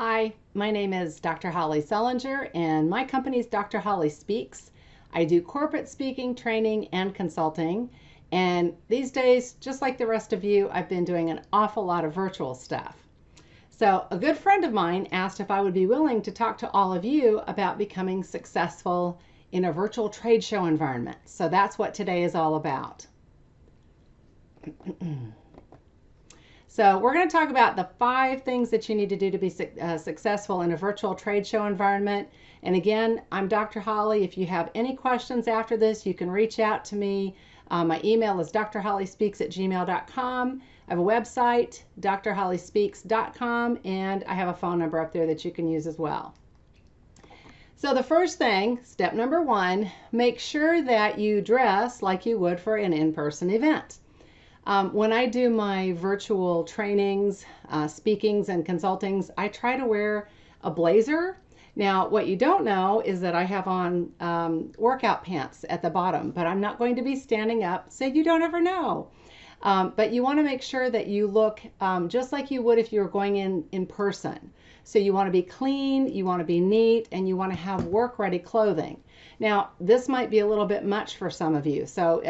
Hi, my name is Dr. Holly Sullinger, and my company is Dr. Holly Speaks. I do corporate speaking, training, and consulting. And these days, just like the rest of you, I've been doing an awful lot of virtual stuff. So, a good friend of mine asked if I would be willing to talk to all of you about becoming successful in a virtual trade show environment. So, that's what today is all about. So we're going to talk about the 5 things that you need to do to be successful in a virtual trade show environment. And again, I'm Dr. Holly. If you have any questions after this, you can reach out to me. My email is drhollyspeaks@gmail.com. I have a website, drhollyspeaks.com, and I have a phone number up there that you can use as well. So the first thing, step number 1, make sure that you dress like you would for an in-person event. When I do my virtual trainings, speakings, and consultings, I try to wear a blazer. Now, what you don't know is that I have on workout pants at the bottom, but I'm not going to be standing up, so you don't ever know. But you want to make sure that you look just like you would if you were going in person. So you want to be clean, you want to be neat, and you want to have work-ready clothing. Now, this might be a little bit much for some of you. So,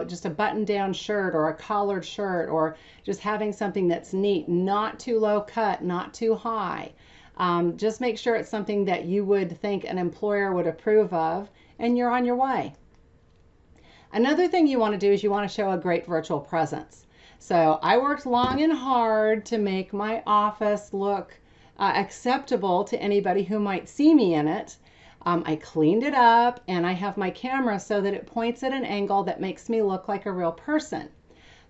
just a button-down shirt or a collared shirt or just having something that's neat, not too low cut, not too high. Just make sure it's something that you would think an employer would approve of, and you're on your way. Another thing you want to do is you want to show a great virtual presence. So I worked long and hard to make my office look acceptable to anybody who might see me in it. I cleaned it up, and I have my camera so that it points at an angle that makes me look like a real person.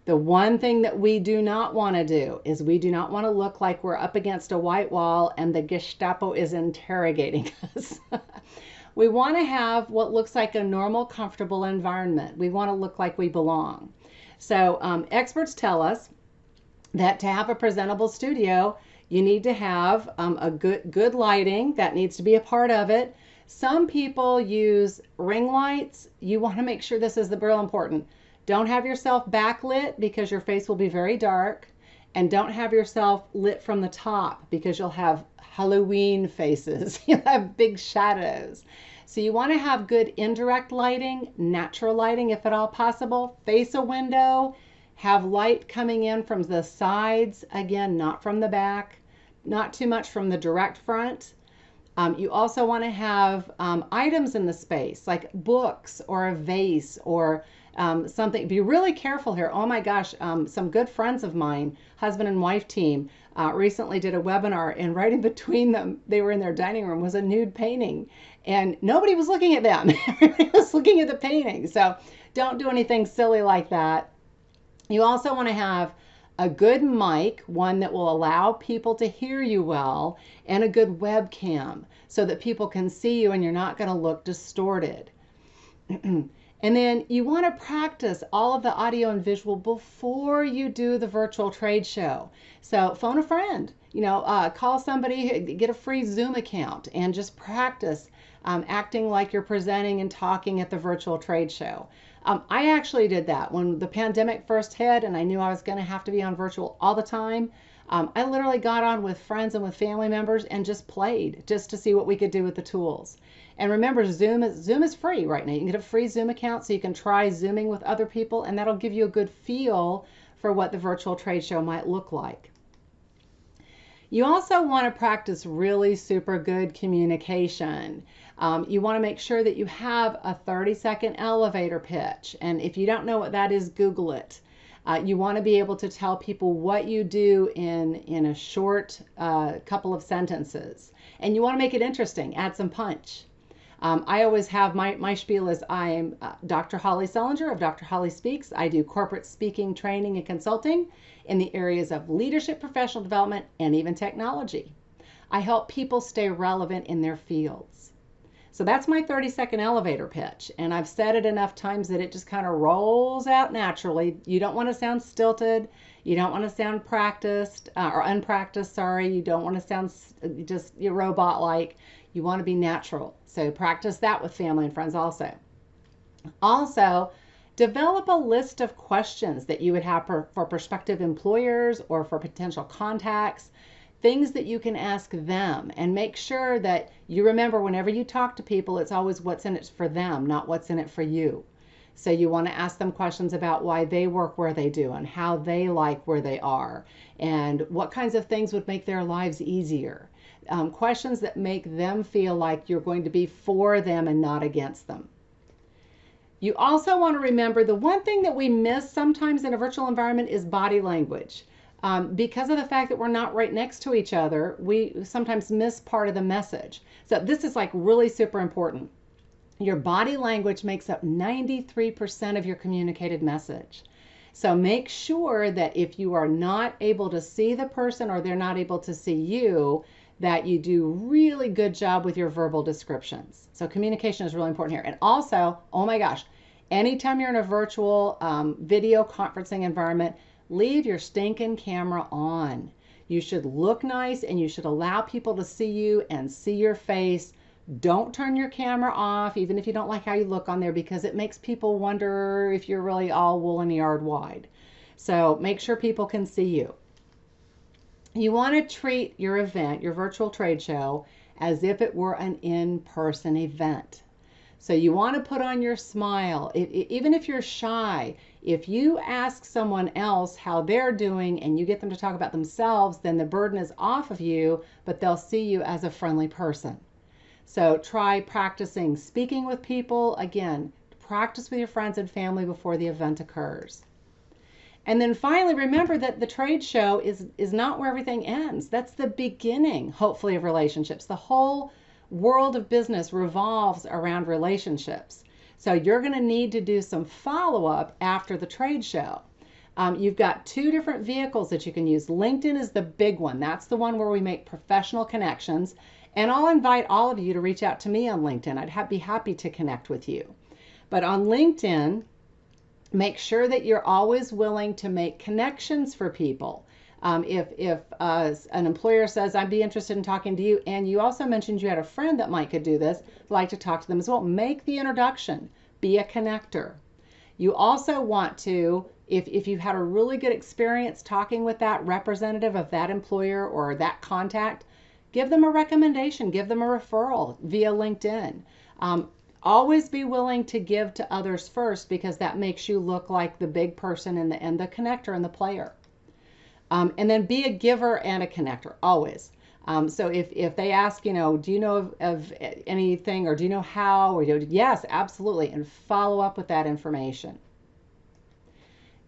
The one thing that we do not want to do is we do not want to look like we're up against a white wall and the Gestapo is interrogating us. We want to have what looks like a normal, comfortable environment. We want to look like we belong. So experts tell us that to have a presentable studio, you need to have a good lighting. That needs to be a part of it. Some people use ring lights. You want to make sure this is real important. Don't have yourself backlit because your face will be very dark. And don't have yourself lit from the top because you'll have Halloween faces. You'll have big shadows. So you want to have good indirect lighting, natural lighting if at all possible. Face a window. Have light coming in from the sides. Again, not from the back. Not too much from the direct front. You also want to have items in the space like books or a vase or something. Be really careful here. Oh my gosh, some good friends of mine, husband and wife team, recently did a webinar, and right in between them, they were in their dining room, was a nude painting. And nobody was looking at them. Everybody was looking at the painting. So don't do anything silly like that. You also want to have a good mic, one that will allow people to hear you well, and a good webcam so that people can see you and you're not going to look distorted. And then you want to practice all of the audio and visual before you do the virtual trade show. So phone a friend, call somebody, get a free Zoom account, and just practice acting like you're presenting and talking at the virtual trade show. I actually did that when the pandemic first hit and I knew I was going to have to be on virtual all the time. I literally got on with friends and with family members and just played just to see what we could do with the tools. And remember, Zoom is free right now. You can get a free Zoom account so you can try Zooming with other people, and that'll give you a good feel for what the virtual trade show might look like. You also want to practice really super good communication. You want to make sure that you have a 30-second elevator pitch. And if you don't know what that is, Google it. You want to be able to tell people what you do in a short couple of sentences. And you want to make it interesting, add some punch. I always have my spiel is I'm Dr. Holly Sullinger of Dr. Holly Speaks. I do corporate speaking, training, and consulting in the areas of leadership, professional development, and even technology. I help people stay relevant in their fields. So that's my 30-second elevator pitch, and I've said it enough times that it just kind of rolls out naturally. You don't want to sound stilted. You don't want to sound practiced or unpracticed, sorry. You don't want to sound just robot-like. You want to be natural. So practice that with family and friends also. Also, develop a list of questions that you would have for prospective employers or for potential contacts. things that you can ask them, and make sure that you remember whenever you talk to people, it's always what's in it for them, not what's in it for you. So you want to ask them questions about why they work where they do and how they like where they are and what kinds of things would make their lives easier. Questions that make them feel like you're going to be for them and not against them. You also want to remember the one thing that we miss sometimes in a virtual environment is body language. Because of the fact that we're not right next to each other, we sometimes miss part of the message. So this is like really super important. Your body language makes up 93% of your communicated message. So make sure that if you are not able to see the person or they're not able to see you, that you do really good job with your verbal descriptions. So communication is really important here. And also, oh my gosh, anytime you're in a virtual video conferencing environment, leave your stinking camera on. You should look nice and you should allow people to see you and see your face. Don't turn your camera off, even if you don't like how you look on there, because it makes people wonder if you're really all wool and yard wide. So make sure people can see you. You want to treat your event, your virtual trade show, as if it were an in-person event. So you want to put on your smile. Even if you're shy, if you ask someone else how they're doing and you get them to talk about themselves, then the burden is off of you, but they'll see you as a friendly person. So try practicing speaking with people. Again, practice with your friends and family before the event occurs. And then finally, remember that the trade show is not where everything ends. That's the beginning, hopefully, of relationships. The whole world of business revolves around relationships. So you're going to need to do some follow-up after the trade show. You've got two different vehicles that you can use. LinkedIn is the big one. That's the one where we make professional connections. And I'll invite all of you to reach out to me on LinkedIn. I'd be happy to connect with you. But on LinkedIn, make sure that you're always willing to make connections for people. If an employer says, I'd be interested in talking to you, and you also mentioned you had a friend that might could do this, like to talk to them as well, make the introduction. Be a connector. You also want to, if you've had a really good experience talking with that representative of that employer or that contact, give them a recommendation, give them a referral via LinkedIn. Always be willing to give to others first, because that makes you look like the big person and the connector and the player. And then be a giver and a connector, always. So if they ask, do you know of anything, or do you know how, or yes, absolutely, and follow up with that information.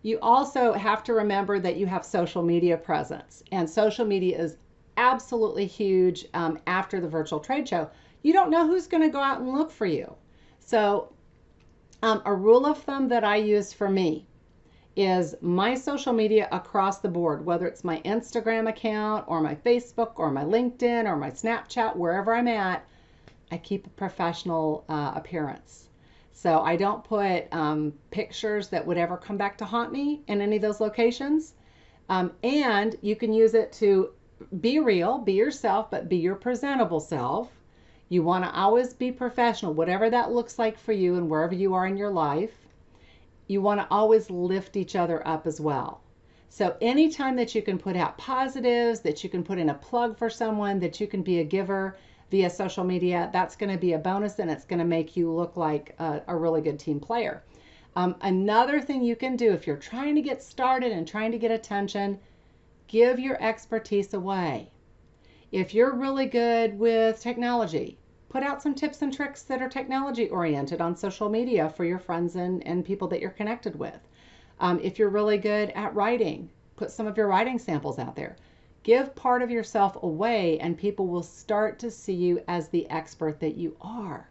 You also have to remember that you have social media presence, and social media is absolutely huge after the virtual trade show. You don't know who's going to go out and look for you. So a rule of thumb that I use for me is my social media across the board, whether it's my Instagram account or my Facebook or my LinkedIn or my Snapchat, wherever I'm at, I keep a professional appearance. So I don't put pictures that would ever come back to haunt me in any of those locations. And you can use it to be real, be yourself, but be your presentable self. You want to always be professional, whatever that looks like for you and wherever you are in your life. You want to always lift each other up as well. So anytime that you can put out positives, that you can put in a plug for someone, that you can be a giver via social media, that's going to be a bonus, and it's going to make you look like a really good team player. Another thing you can do if you're trying to get started and trying to get attention, give your expertise away. If you're really good with technology, put out some tips and tricks that are technology oriented on social media for your friends and people that you're connected with. If you're really good at writing, put some of your writing samples out there. Give part of yourself away, and people will start to see you as the expert that you are.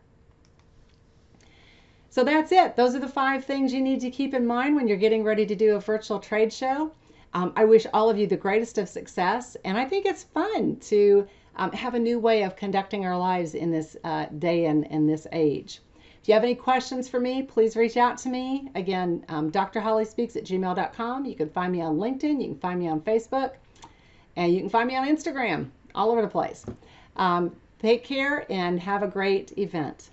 So that's it. Those are the 5 things you need to keep in mind when you're getting ready to do a virtual trade show. I wish all of you the greatest of success, and I think it's fun to have a new way of conducting our lives in this day and in this age. If you have any questions for me, please reach out to me. Again, drhollyspeaks@gmail.com. You can find me on LinkedIn, you can find me on Facebook, and you can find me on Instagram, all over the place. Take care and have a great event.